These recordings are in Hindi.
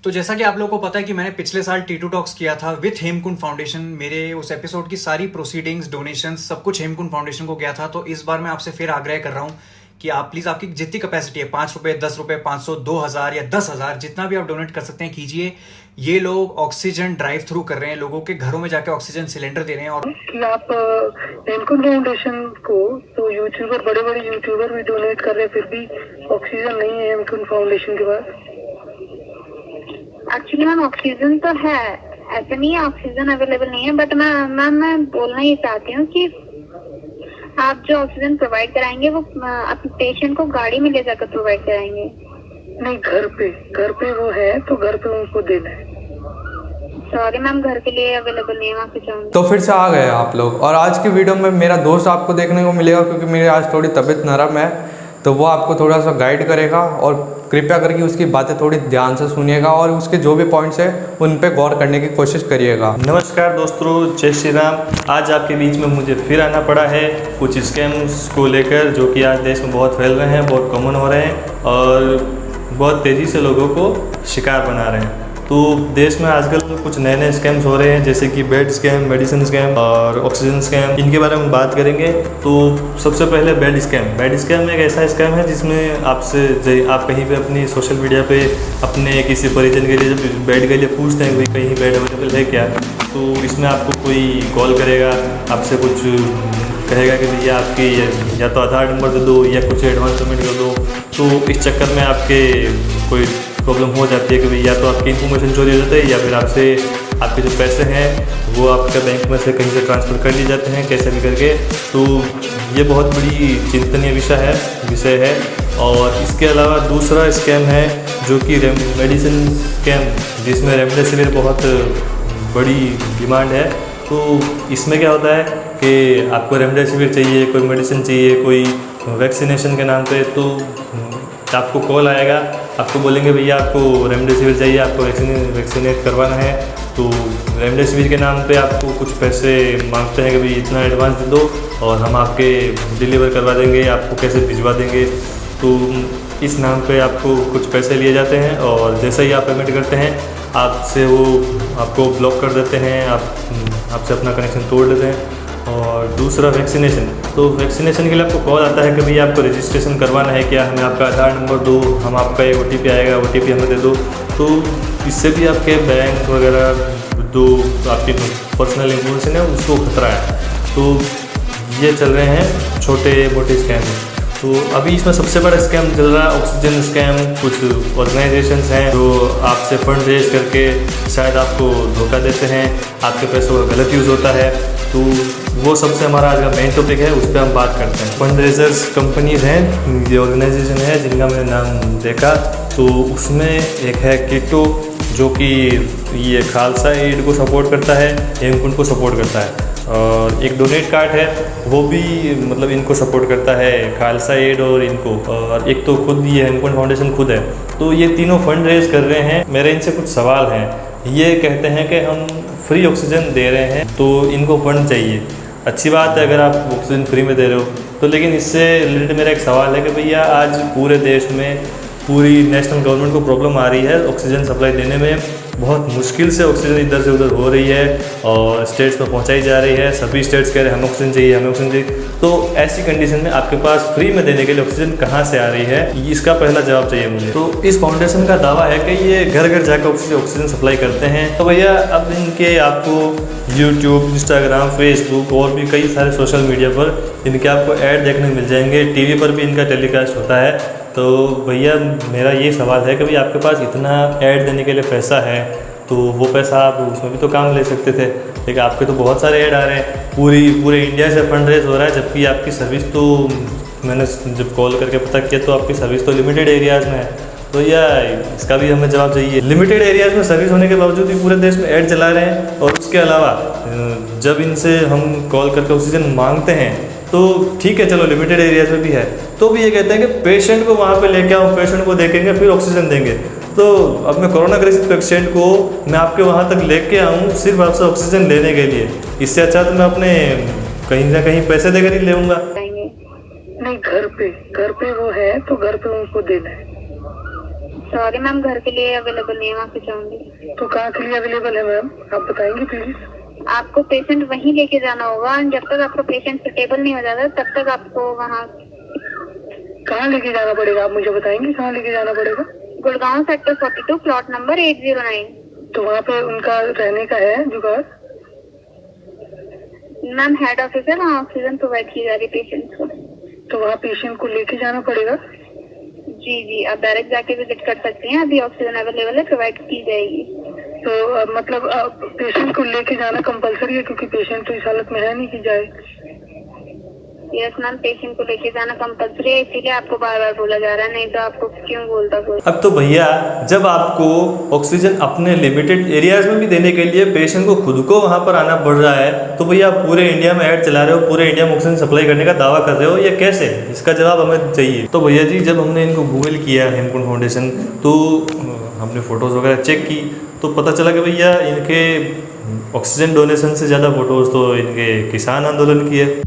तो जैसा कि आप लोगों को पता है कि मैंने पिछले साल T2 टॉक्स किया था विथ हेमकुंड फाउंडेशन। मेरे उस एपिसोड की सारी प्रोसीडिंग्स, डोनेशंस, सब कुछ हेमकुंड फाउंडेशन को गया था। तो इस बार मैं आपसे फिर आग्रह कर रहा हूँ कि आप प्लीज आपकी जितनी कैपेसिटी है, 5 रुपए, 10 रुपए, 500, 2000 या 10,000, जितना भी आप डोनेट कर सकते हैं कीजिए। ये लोग ऑक्सीजन ड्राइव थ्रू कर रहे हैं, लोगों के घरों में जाके ऑक्सीजन सिलेंडर दे रहे हैं। और कि आप हेमकुंड फाउंडेशन को तो यूट्यूबर, बड़े बड़े यूट्यूबर भी डोनेट कर रहे हैं, फिर भी ऑक्सीजन नहीं है हेमकुंड फाउंडेशन के पास। एक्चुअली मैम ऑक्सीजन तो है, ऐसा नहीं है ऑक्सीजन अवेलेबल नहीं है, बट मैं बोलना ये चाहती हूँ कि आप जो ऑक्सीजन प्रोवाइड कराएंगे वो अपने पेशेंट को गाड़ी में ले जाकर प्रोवाइड कराएंगे। नहीं, घर पे वो है तो घर पे उनको देना है। सॉरी मैम, घर के लिए अवेलेबल नहीं है, माफी चाहूँगी। तो फिर से आ गए आप लोग, और आज की वीडियो में मेरा दोस्त आपको देखने को मिलेगा, क्योंकि मेरी आज थोड़ी तबीयत नरम है, तो वो आपको थोड़ा सा गाइड करेगा। और कृपया करके उसकी बातें थोड़ी ध्यान से सुनिएगा और उसके जो भी पॉइंट्स हैं उन पे गौर करने की कोशिश करिएगा। नमस्कार दोस्तों, जय श्री राम। आज आपके बीच में मुझे फिर आना पड़ा है कुछ स्कैम्स को लेकर, जो कि आज देश में बहुत फैल रहे हैं, बहुत कॉमन हो रहे हैं और बहुत तेज़ी से लोगों को शिकार बना रहे हैं। तो देश में आजकल कुछ नए नए स्कैम्स हो रहे हैं, जैसे कि बेड स्कैम, मेडिसिन स्कैम और ऑक्सीजन स्कैम। इनके बारे में बात करेंगे। तो सबसे पहले बेड स्कैम। बेड स्कैम एक ऐसा स्कैम है जिसमें आप कहीं पे अपनी सोशल मीडिया पे अपने किसी परिजन के लिए जब बेड के लिए पूछते हैं, भाई कहीं बेड अवेलेबल है क्या, तो इसमें आपको कोई कॉल करेगा, आपसे कुछ कहेगा कि भैया आपकी या तो आधार नंबर दे दो या कुछ एडवांस पेमेंट कर दो। तो इस चक्कर में आपके कोई प्रॉब्लम हो जाती है कि भैया तो आपकी इन्फॉर्मेशन चोरी हो जाती है, या फिर आपके जो पैसे हैं वो आपके बैंक में से कहीं से ट्रांसफ़र कर लिए जाते हैं, कैसे भी करके। तो ये बहुत बड़ी चिंतनीय विषय है। और इसके अलावा दूसरा स्कैम है जो कि मेडिसिन स्कैम, जिसमें रेमडेसिविर बहुत बड़ी डिमांड है। तो इसमें क्या होता है कि आपको रेमडेसिविर चाहिए, कोई मेडिसिन चाहिए, कोई वैक्सीनेशन के नाम पे, तो आपको कॉल आएगा, आपको बोलेंगे भैया आपको रेमडेसिविर चाहिए, आपको वैक्सीनेट करवाना है। तो रेमडेसिविर के नाम पे आपको कुछ पैसे मांगते हैं कि भाई इतना एडवांस दे दो और हम आपके डिलीवर करवा देंगे, आपको कैसे भिजवा देंगे। तो इस नाम पे आपको कुछ पैसे लिए जाते हैं और जैसे ही आप पेमेंट करते हैं आपसे वो आपको ब्लॉक कर देते हैं, आपसे अपना कनेक्शन तोड़ देते हैं। और दूसरा वैक्सीनेशन। तो वैक्सीनेशन के लिए आपको कॉल आता है कि भैया आपको रजिस्ट्रेशन करवाना है क्या, हमें आपका आधार नंबर दो, हम आपका एक OTP आएगा, OTP हमें दे दो। तो इससे भी आपके बैंक वगैरह जो आपकी पर्सनल इन्फॉर्मेशन है उसको खतरा है। तो ये चल रहे हैं छोटे मोटे स्कैम। तो अभी इसमें सबसे बड़ा स्कैम चल रहा है ऑक्सीजन स्कैम। कुछ ऑर्गेनाइजेशंस हैं जो आपसे फंड रेज करके शायद आपको धोखा देते हैं, आपके पैसों का गलत यूज़ होता है। तो वो सबसे हमारा आज का मेन टॉपिक है, उस पर हम बात करते हैं। फंड रेजर्स कंपनीज हैं, ये ऑर्गेनाइजेशन है जिनका मैंने नाम देखा। तो उसमें एक है कीटो, जो कि ये खालसा एड को सपोर्ट करता है, हेमकुंड को सपोर्ट करता है। और एक डोनेट कार्ड है, वो भी मतलब इनको सपोर्ट करता है, खालसा एड और इनको। और एक तो खुद ये हेमकुंड फाउंडेशन खुद है। तो ये तीनों फंड रेज कर रहे हैं। मेरे इनसे कुछ सवाल हैं। ये कहते हैं कि हम फ्री ऑक्सीजन दे रहे हैं तो इनको फंड चाहिए। अच्छी बात है अगर आप ऑक्सीजन फ्री में दे रहे हो तो, लेकिन इससे रिलेटेड मेरा एक सवाल है कि भैया आज पूरे देश में पूरी नेशनल गवर्नमेंट को प्रॉब्लम आ रही है ऑक्सीजन सप्लाई देने में। बहुत मुश्किल से ऑक्सीजन इधर से उधर हो रही है और स्टेट्स में पहुंचाई जा रही है। सभी स्टेट्स कह रहे हैं हमें ऑक्सीजन चाहिए, हमें ऑक्सीजन चाहिए। तो ऐसी कंडीशन में आपके पास फ्री में देने के लिए ऑक्सीजन कहाँ से आ रही है, इसका पहला जवाब चाहिए मुझे। तो इस फाउंडेशन का दावा है कि ये घर घर जाकर ऑक्सीजन सप्लाई करते हैं। तो भैया अब इनके आपको यूट्यूब, इंस्टाग्राम, फेसबुक और भी कई सारे सोशल मीडिया पर इनके आपको ऐड देखने मिल जाएंगे। TV पर भी इनका टेलीकास्ट होता है। तो भैया मेरा ये सवाल है कि भाई आपके पास इतना ऐड देने के लिए पैसा है तो वो पैसा आप उसमें भी तो काम ले सकते थे, लेकिन आपके तो बहुत सारे ऐड आ रहे हैं। पूरे इंडिया से फंड रेज हो रहा है, जबकि आपकी सर्विस तो मैंने जब कॉल करके पता किया तो आपकी सर्विस तो लिमिटेड एरियाज़ में है। तो यार इसका भी हमें जवाब चाहिए। लिमिटेड एरियाज़ में सर्विस होने के बावजूद भी पूरे देश में ऐड चला रहे हैं। और उसके अलावा जब इनसे हम कॉल करके ऑक्सीजन मांगते हैं तो ठीक है, चलो लिमिटेड एरियाज में भी है, तो भी ये कहते हैं कि पेशेंट को वहाँ पे लेके आओ, पेशेंट को देखेंगे फिर ऑक्सीजन देंगे। तो अब मैं कोरोना ग्रसित पेशेंट को मैं आपके वहाँ तक लेके आऊँ सिर्फ आपसे ऑक्सीजन लेने के लिए, इससे अच्छा तो मैं अपने कहीं ना कहीं पैसे देकर ही लेऊँगा। नहीं, घर पे वो है तो घर पे उनको देना है। सॉरी मैम, घर के लिए अवेलेबल नहीं है, वहाँ पे जाऊंगी। तो कहाँ के लिए अवेलेबल है मैम, आप बताएंगे प्लीज? आपको पेशेंट वहीं लेके जाना होगा, जब तक आपका पेशेंट स्टेबल नहीं हो जाता तब तक आपको वहाँ। कहाँ लेके जाना पड़ेगा, आप मुझे बताएंगे कहाँ लेके जाना पड़ेगा? Gurgaon sector 42 plot number 809। तो वहाँ पे उनका रहने का है जुगाड़? मैम हेड ऑफिस है, वहाँ ऑक्सीजन प्रोवाइड की जा रही है पेशेंट को। तो वहाँ पेशेंट को लेके जाना पड़ेगा? जी जी, आप डायरेक्ट जाके विजिट कर सकते हैं, अभी ऑक्सीजन अवेलेबल है, प्रोवाइड की जाएगी। तो मतलब पेशेंट को लेके जाना कंपलसरी है, क्योंकि पेशेंट तो इस हालत में है नहीं कि जाए। यस मैम, पेशेंट को लेके जाना कंपलसरी है, इसीलिए आपको बार बार बोला जा रहा है, नहीं तो आपको क्यों बोलता कोई। अब तो भैया जब आपको ऑक्सीजन अपने लिमिटेड एरियाज में भी देने के लिए पेशेंट को खुद को वहाँ पर आना पड़ रहा है, तो भैया आप पूरे इंडिया में ऐड चला रहे हो, पूरे इंडिया में ऑक्सीजन सप्लाई करने का दावा कर रहे हो, ये कैसे? इसका जवाब हमें चाहिए। तो भैया जी जब हमने इनको गूगल किया हेमकुंड फाउंडेशन, तो हमने फ़ोटोज़ वगैरह चेक की, तो पता चला कि भैया इनके ऑक्सीजन डोनेशन से ज़्यादा फ़ोटोज़ तो इनके किसान आंदोलन की है।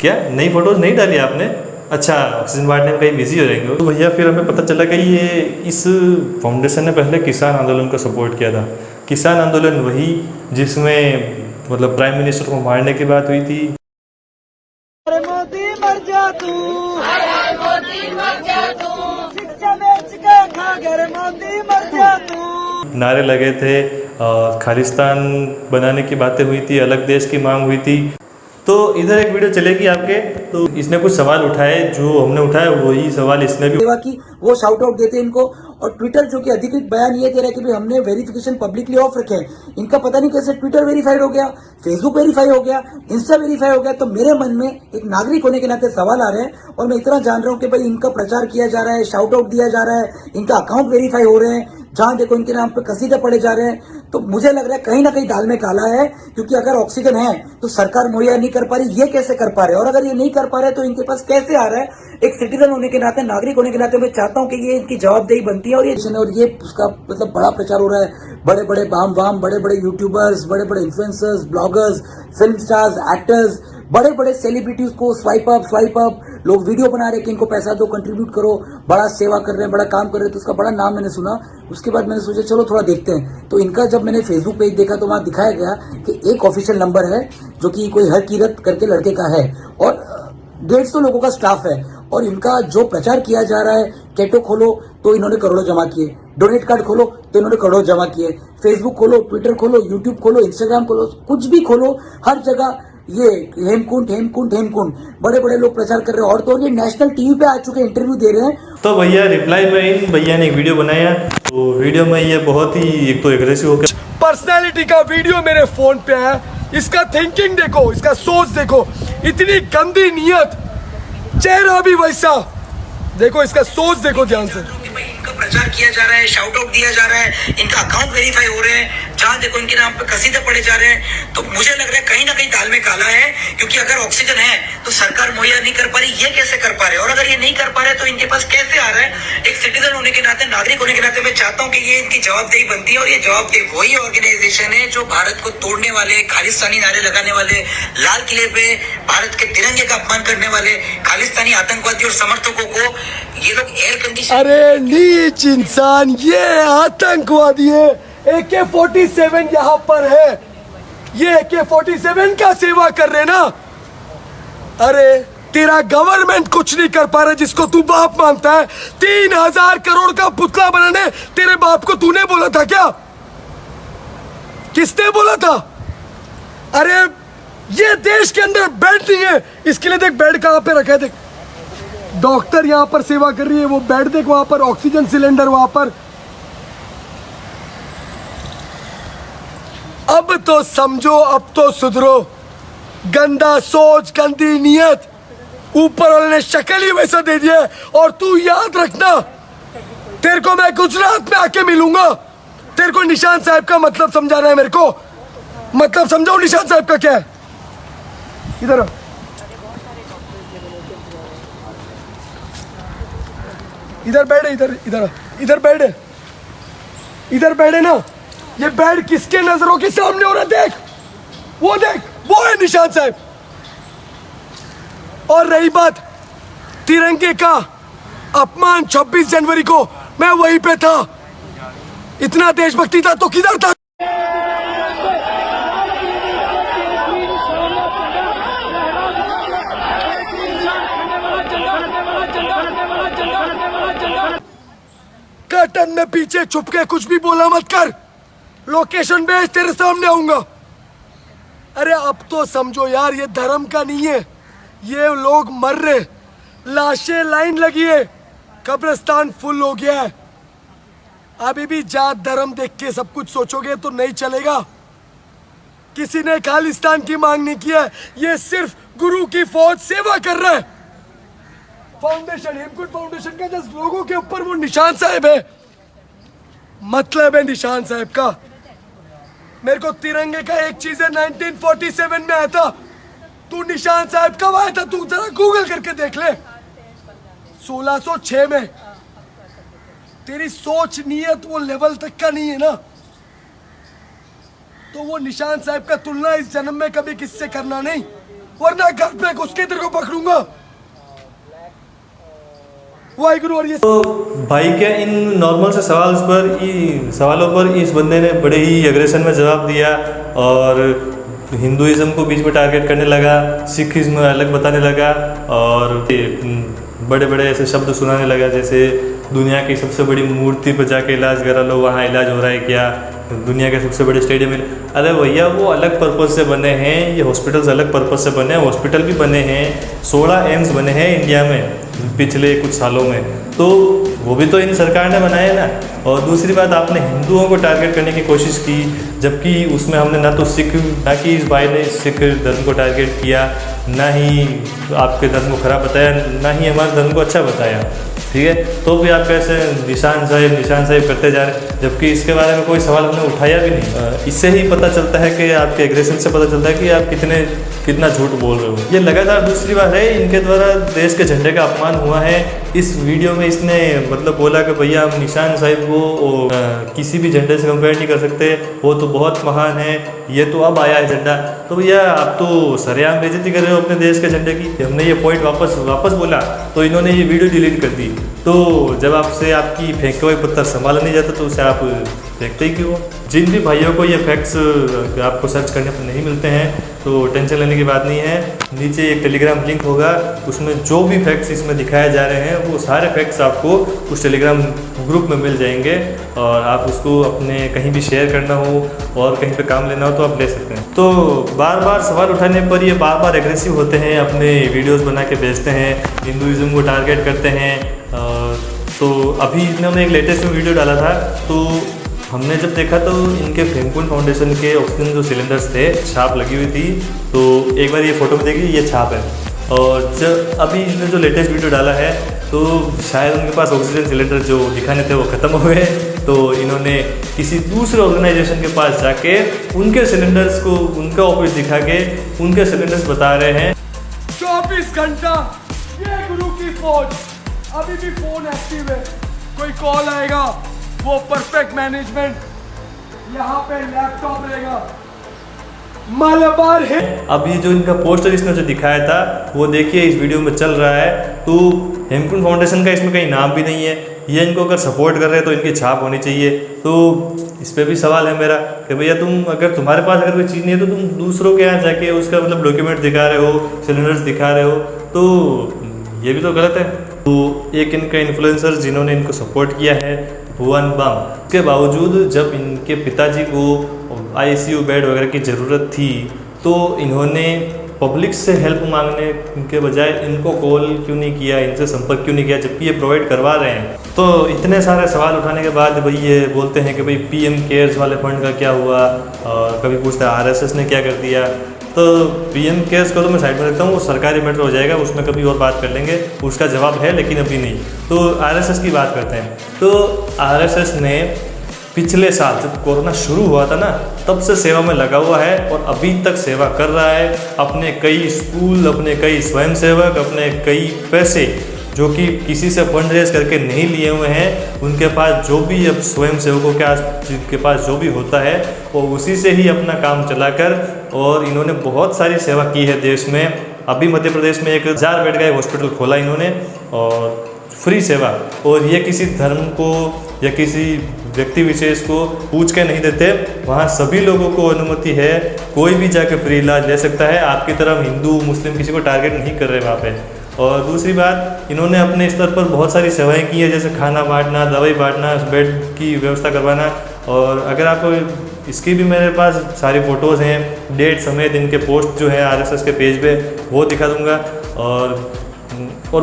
क्या नई फोटोज़ नहीं डाली आपने? अच्छा, ऑक्सीजन बांटने में कहीं बिजी हो जाएंगे। तो भैया फिर हमें पता चला कि ये इस फाउंडेशन ने पहले किसान आंदोलन को सपोर्ट किया था। किसान आंदोलन वही जिसमें मतलब प्राइम मिनिस्टर को मारने की बात हुई थी। मोदी मर जा तू, मोदी मर जा तू, शिक्षा बेच के खा घर, मोदी मर जा तू। नारे लगे थे और खालिस्तान बनाने की बातें हुई थी, अलग देश की मांग हुई थी। तो इधर एक वीडियो चलेगी आपके, तो इसने कुछ सवाल उठाए, जो हमने उठाए वही सवाल इसने भी। सेवा की वो शाउट आउट देते हैं इनको, और ट्विटर जो कि अधिकृत बयान ये दे रहा है कि भाई हमने वेरिफिकेशन पब्लिकली ऑफ रखे हैं। इनका पता नहीं कैसे ट्विटर वेरीफाइड हो गया, फेसबुक वेरीफाई हो गया, इंस्टा वेरीफाई हो गया। तो मेरे मन में एक नागरिक होने के नाते सवाल आ रहे हैं, और मैं इतना जान रहा हूँ कि भाई इनका प्रचार किया जा रहा है, शाउट आउट दिया जा रहा है, इनका अकाउंट वेरीफाई हो रहे हैं, जहां देखो इनके नाम पे कसीदे पड़े जा रहे हैं। तो मुझे लग रहा है कहीं ना कहीं दाल में काला है, क्योंकि अगर ऑक्सीजन है तो सरकार मुहैया नहीं कर पा रही, ये कैसे कर पा रहे? और अगर ये नहीं कर पा रहे तो इनके पास कैसे आ रहा है? एक सिटीजन होने के नाते, नागरिक होने के नाते मैं चाहता हूं कि ये इनकी जवाबदेही बनती है। और ये उसका मतलब बड़ा प्रचार हो रहा है, बड़े बड़े बाम बड़े बड़े यूट्यूबर्स, बड़े बड़े influencers, bloggers, film stars, actors, बड़े बड़े सेलिब्रिटीज को स्वाइप अप लोग वीडियो बना रहे कि इनको पैसा दो, कंट्रीब्यूट करो, बड़ा सेवा कर रहे हैं, बड़ा काम कर रहे हैं। तो उसका बड़ा नाम मैंने सुना, उसके बाद मैंने सोचा चलो थोड़ा देखते हैं। तो इनका जब मैंने फेसबुक पेज देखा तो वहां दिखाया गया कि एक ऑफिशियल नंबर है जो कि कोई हरकीरत करके लड़के का है, और 150 लोगों का स्टाफ है। और इनका जो प्रचार किया जा रहा है, कैटो खोलो तो इन्होंने करोड़ों जमा किए, डोनेट कार्ड खोलो तो इन्होंने करोड़ों जमा किए, फेसबुक खोलो, ट्विटर खोलो, यूट्यूब खोलो, इंस्टाग्राम खोलो, कुछ भी खोलो, हर जगह ये हेमकुंड बड़े बड़े लोग प्रचार कर रहे हैं। और तो ये नेशनल टीवी पे आ चुके हैं, इंटरव्यू दे रहे हैं। तो भैया रिप्लाई में इन भैया ने एक वीडियो बनाया, तो वीडियो में ये बहुत ही एक तो एग्रेसिव हो गया। पर्सनैलिटी का वीडियो मेरे फोन पे है, इसका थिंकिंग देखो, इसका सोच देखो, इतनी गंदी नीयत, चेहरा भी वैसा, देखो इसका सोच देखो ध्यान से। इनका प्रचार किया जा रहा है, शाउट आउट दिया जा रहा है, इनका अकाउंट वेरीफाई हो रहे हैं, जहां देखो इनके नाम पे कसीदे पड़े जा रहे हैं। तो मुझे लग रहा है कहीं ना कहीं दाल में काला है, क्योंकि अगर ऑक्सीजन है तो सरकार मुहैया नहीं कर पा रही, ये कैसे कर पा रहे? और अगर ये नहीं कर पा रहे तो इनके पास कैसे आ रहा है? एक सिटीजन होने के नाते, नागरिक होने के नाते मैं चाहता हूँ कि ये इनकी जवाबदेही बनती है। और ये जवाबदेही वही ऑर्गेनाइजेशन है जो भारत को तोड़ने वाले, खालिस्तानी नारे लगाने वाले, लाल किले पे भारत के तिरंगे का अपमान करने वाले खालिस्तानी आतंकवादी और समर्थकों को ये लोग एयर कंडीशन। अरे नीच इंसान, ये आतंकवादी है। AK-47 यहाँ पर है, ये AK-47 का सेवा कर रहे ना। अरे तेरा गवर्नमेंट कुछ नहीं कर पा रहा जिसको तू बाप मानता है। 3000 करोड़ का पुतला बनाने तेरे बाप को तूने बोला था क्या? किसने बोला था? अरे ये देश के अंदर बेड नहीं है, इसके लिए देख बेड कहाँ पे रखा है, देख डॉक्टर यहाँ पर सेवा कर रही है, वो बेड देख वहां पर, ऑक्सीजन सिलेंडर वहां पर। अब तो समझो, अब तो सुधरो। गंदा सोच, गंदी नीयत, ऊपर वाले ने शक्ल ही वैसा दे दिया है। और तू याद रखना, तेरे को मैं गुजरात में आके मिलूंगा। तेरे को निशान साहब का मतलब समझाना है मेरे को। मतलब समझाओ निशान साहब का क्या है। इधर आ। इधर बैठे, इधर बैठे, इधर बैठे ना। ये बेड किसके नजरों के सामने हो रहा है? देख, वो है निशान साहब। और रही बात तिरंगे का अपमान, 26 जनवरी को मैं वहीं पे था। इतना देशभक्ति था तो किधर था? कर्टन में पीछे छुप के कुछ भी बोला मत कर। लोकेशन भेज, तेरे सामने आऊंगा। अरे अब तो समझो यार, ये धर्म का नहीं है। ये लोग मर रहे, लाशें लाइन लगी है, कब्रिस्तान फुल हो गया है। अभी भी जात धर्म देख के सब कुछ सोचोगे तो नहीं चलेगा। किसी ने खालिस्तान की मांग नहीं किया है। ये सिर्फ गुरु की फौज सेवा कर रहा है। फाउंडेशन, हेमकुंड फाउंडेशन का जस्ट लोगों के ऊपर वो निशान साहब है। मतलब है निशान साहब का। मेरे को तिरंगे का एक चीज है, 1947 में आया था। तू निशान साहब कब आया था? तू जरा गूगल करके देख ले। 1606 में। तेरी सोच नीयत वो लेवल तक का नहीं है ना। तो वो निशान साहब का तुलना इस जन्म में कभी किससे करना नहीं, वरना घर पे घुस के तेरे को पकड़ूंगा। वाहिगुरु। और ये तो भाई के इन नॉर्मल से सवालों पर इस बंदे ने बड़े ही एग्रेशन में जवाब दिया और हिंदुइज्म को बीच में टारगेट करने लगा, सिखिज्म अलग बताने लगा और बड़े बड़े ऐसे शब्द सुनाने लगा जैसे दुनिया की सबसे बड़ी मूर्ति पर जाके इलाज करा लो, वहाँ इलाज हो रहा है क्या, दुनिया के सबसे बड़े स्टेडियम में। अरे भैया वो अलग पर्पज़ से बने हैं, ये हॉस्पिटल्स अलग पर्पज़ से बने हैं। हॉस्पिटल भी बने हैं, 16 एम्स बने हैं इंडिया में पिछले कुछ सालों में, तो वो भी तो इन सरकार ने बनाए ना। और दूसरी बात, आपने हिंदुओं को टारगेट करने की कोशिश की, जबकि उसमें हमने ना कि इस भाई ने सिख धर्म को टारगेट किया, ना ही आपके धर्म को खराब बताया, ना ही हमारे धर्म को अच्छा बताया, ठीक है। तो भी आप कैसे निशान साहिब करते जा रहे हैं, जबकि इसके बारे में कोई सवाल हमने उठाया भी नहीं। इससे ही पता चलता है कि आपके एग्रेशन से पता चलता है कि आप कितना झूठ बोल रहे हो। ये लगातार दूसरी बार है इनके द्वारा देश के झंडे का अपमान हुआ है। इस वीडियो में इसने मतलब बोला कि भैया हम निशान साहिब को किसी भी झंडे से कंपेयर नहीं कर सकते, वो तो बहुत महान है, ये तो अब आया है झंडा। तो भैया आप तो सरेआम बेइज्जती कर रहे हो अपने देश के झंडे की। हमने ये पॉइंट वापस बोला तो इन्होंने ये वीडियो डिलीट कर दी। तो जब आपसे आपकी फेंके हुए पत्थर संभाला नहीं जाता तो उसे आप फेंकते ही क्यों? जिन भी भाइयों को ये फैक्ट्स आपको सर्च करने पर नहीं मिलते हैं तो टेंशन लेने की बात नहीं है। नीचे एक टेलीग्राम लिंक होगा, उसमें जो भी फैक्ट्स इसमें दिखाए जा रहे हैं वो सारे फैक्ट्स आपको उस टेलीग्राम ग्रुप में मिल जाएंगे और आप उसको अपने कहीं भी शेयर करना हो और कहीं पे काम लेना हो तो आप ले सकते हैं। तो बार बार सवाल उठाने पर ये बार बार एग्रेसिव होते हैं, अपने वीडियोस बना के भेजते हैं, हिंदुइज्म को टारगेट करते हैं। तो अभी इन्होंने एक लेटेस्ट में वीडियो डाला था, तो हमने जब देखा तो इनके हेमकुंड फाउंडेशन के ऑक्सीजन जो सिलेंडर्स थे छाप लगी हुई थी। तो एक बार ये फोटो में देखिए, ये छाप है। और जब अभी इसने जो लेटेस्ट वीडियो डाला है तो शायद उनके पास ऑक्सीजन सिलेंडर जो दिखाने थे वो ख़त्म हो गए, तो इन्होंने किसी दूसरे ऑर्गेनाइजेशन के पास जाके उनके सिलेंडर्स को उनका ऑफिस दिखा के उनके सिलेंडर्स बता रहे हैं 24 घंटा ये गुरु की फौज। अभी भी फोन एक्टिव है, कोई कॉल आएगा वो परफेक्ट मैनेजमेंट, यहाँ पे लैपटॉप रहेगा, मालाबार है। अब ये जो इनका पोस्टर इसने जो दिखाया था वो देखिए इस वीडियो में चल रहा है। तो हेमकुंड फाउंडेशन का इसमें कहीं नाम भी नहीं है। ये इनको अगर सपोर्ट कर रहे हैं तो इनकी छाप होनी चाहिए। तो इस पर भी सवाल है मेरा कि भैया अगर तुम्हारे पास अगर कोई चीज़ नहीं है तो तुम दूसरों के यहाँ जाके उसका मतलब डॉक्यूमेंट दिखा रहे हो, सिलेंडर्स दिखा रहे हो, तो ये भी तो गलत है। तो एक इनका इन्फ्लुएंसर जिन्होंने इनको सपोर्ट किया है भुवन बम, उसके बावजूद जब इनके पिताजी को ICU बेड वगैरह की ज़रूरत थी तो इन्होंने पब्लिक से हेल्प मांगने के बजाय इनको कॉल क्यों नहीं किया, इनसे संपर्क क्यों नहीं किया, जबकि ये प्रोवाइड करवा रहे हैं। तो इतने सारे सवाल उठाने के बाद भाई ये बोलते हैं कि भाई PM केयर्स वाले फंड का क्या हुआ, और कभी पूछते हैं RSS ने क्या कर दिया। तो PM केयर्स को तो मैं साइड में रखता हूँ, वो सरकारी मैटर हो जाएगा, उसमें कभी और बात कर लेंगे, उसका जवाब है लेकिन अभी नहीं। तो RSS की बात करते हैं। तो RSS ने पिछले साल जब कोरोना शुरू हुआ था ना, तब से सेवा में लगा हुआ है और अभी तक सेवा कर रहा है। अपने कई स्कूल, अपने कई स्वयंसेवक, अपने कई पैसे जो कि किसी से फंड रेज करके नहीं लिए हुए हैं, उनके पास जो भी अब स्वयंसेवकों के पास जो भी होता है वो उसी से ही अपना काम चलाकर, और इन्होंने बहुत सारी सेवा की है देश में। अभी मध्य प्रदेश में 1000 बेड का हॉस्पिटल खोला इन्होंने, और फ्री सेवा। और ये किसी धर्म को या किसी व्यक्ति विशेष को पूछ के नहीं देते, वहाँ सभी लोगों को अनुमति है, कोई भी जाके फ्री इलाज ले सकता है। आपकी तरह हिंदू मुस्लिम किसी को टारगेट नहीं कर रहे वहाँ पे। और दूसरी बात, इन्होंने अपने स्तर पर बहुत सारी सेवाएं की है, जैसे खाना बांटना, दवाई बांटना, बेड की व्यवस्था करवाना। और अगर आपको इसकी भी मेरे पास सारी फ़ोटोज़ हैं, डेट समेत इनके पोस्ट जो है RSS के पेज पे वो दिखा दूंगा। और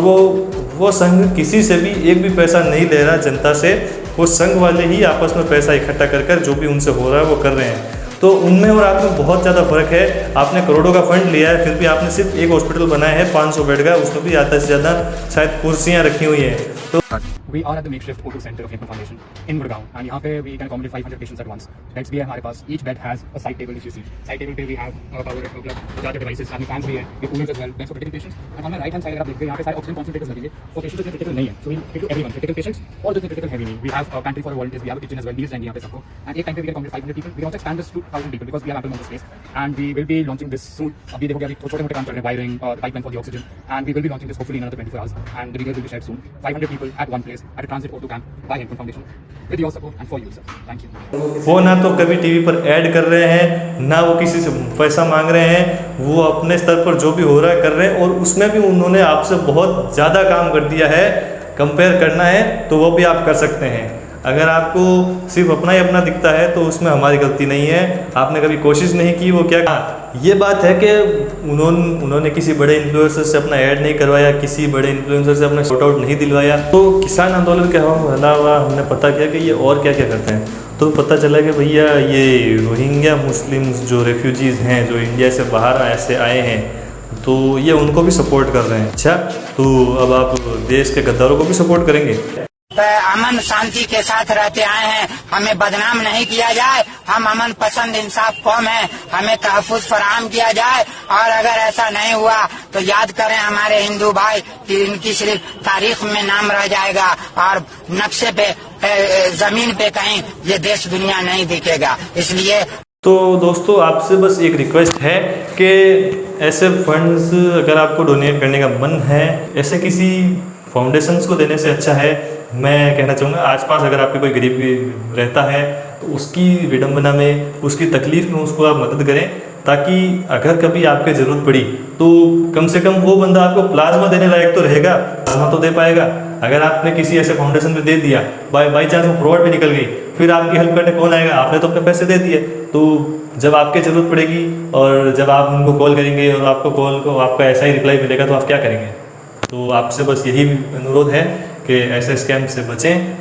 वो संघ किसी से भी एक भी पैसा नहीं ले रहा जनता से, वो संघ वाले ही आपस में पैसा इकट्ठा कर जो भी उनसे हो रहा है वो कर रहे हैं। तो उनमें और आप में बहुत ज़्यादा फर्क है। आपने करोड़ों का फंड लिया है, फिर भी आपने सिर्फ एक हॉस्पिटल बनाया है 500 बेड का, उसमें भी आधा से ज़्यादा शायद कुर्सियाँ रखी हुई हैं। तो We are at the makeshift O2 center of Hemkund Foundation in Gurgaon, and यहाँ पे we can accommodate 500 patients at once. Beds भी है हमारे पास. Each bed has a side table if you see. Side table पे we have power plug, charger devices, and fans भी है. We coolers as well. Beds for critical patients. And on my right hand side अगर आप देखते हैं यहाँ पे सारे oxygen concentrators लगेंगे. For patients जो critical नहीं है. So we give to everyone, critical patients और जो critical heavy नहीं. We have a pantry for volunteers. We have a kitchen as well. Meals रहेंगे यहाँ पे सबको. And एक time पे we can accommodate 500 people. We also expand this to 1000 people because we have ample amount of space. And we will be launching this soon. अभी देखोगे अभी छोटे मोटे काम चल रहे हैं, wiring और pipeline for the oxygen. And we will be launching this hopefully in another 24 hours. And the details will be shared soon. 500 people at one place at a transit O2 camp by Hemkund Foundation with your support and for you, sir. Thank you. वो ना तो कभी टीवी पर ऐड कर रहे हैं, ना वो किसी से पैसा मांग रहे हैं, वो अपने स्तर पर जो भी हो रहा है कर रहे हैं। और उसमें भी उन्होंने आपसे बहुत ज़्यादा काम कर दिया है। कंपेयर करना है तो वो भी आप कर सकते हैं। अगर आपको सिर्फ अपना ही अपना दिखता है तो उसमें हमारी गलती नहीं है। आपने कभी कोशिश नहीं की वो क्या। ये बात है कि उन्होंने किसी बड़े इन्फ्लुएंसर से अपना ऐड नहीं करवाया, किसी बड़े इन्फ्लुएंसर से अपना शॉर्ट आउट नहीं दिलवाया। तो किसान आंदोलन के अलावा हमने पता किया कि ये और क्या क्या करते हैं, तो पता चला कि भैया ये रोहिंग्या मुस्लिम्स जो रेफ्यूजीज़ हैं, जो इंडिया से बाहर ऐसे आए हैं, तो ये उनको भी सपोर्ट कर रहे हैं। अच्छा, तो अब आप देश के गद्दारों को भी सपोर्ट करेंगे? अमन शांति के साथ रहते आए हैं, हमें बदनाम नहीं किया जाए। हम अमन पसंद इंसाफ कौम है, हमें तहफ़्फ़ुज़ फराहम किया जाए। और अगर ऐसा नहीं हुआ तो याद करें हमारे हिंदू भाई कि इनकी सिर्फ तारीख में नाम रह जाएगा और नक्शे पे जमीन पे कहीं ये देश दुनिया नहीं दिखेगा। इसलिए तो दोस्तों, आपसे बस एक रिक्वेस्ट है कि ऐसे फंड्स अगर आपको डोनेट करने का मन है, ऐसे किसी फाउंडेशंस को देने से अच्छा है, मैं कहना चाहूँगा आसपास अगर आपके कोई गरीब रहता है तो उसकी विडंबना में, उसकी तकलीफ़ में उसको आप मदद करें, ताकि अगर कभी आपके ज़रूरत पड़ी तो कम से कम वो बंदा आपको प्लाज्मा देने लायक तो रहेगा, प्लाज्मा तो दे पाएगा। अगर आपने किसी ऐसे फाउंडेशन में दे दिया, बाई चांस वो फ्रॉड भी निकल गई, फिर आपकी हेल्प करने कौन आएगा? आपने तो अपने पैसे दे दिए। तो जब आपकी ज़रूरत पड़ेगी और जब आप उनको कॉल करेंगे और आपको कॉल को आपका ऐसा ही रिप्लाई मिलेगा तो आप क्या करेंगे? तो आपसे बस यही अनुरोध है कि ऐसे स्कैम से बचें।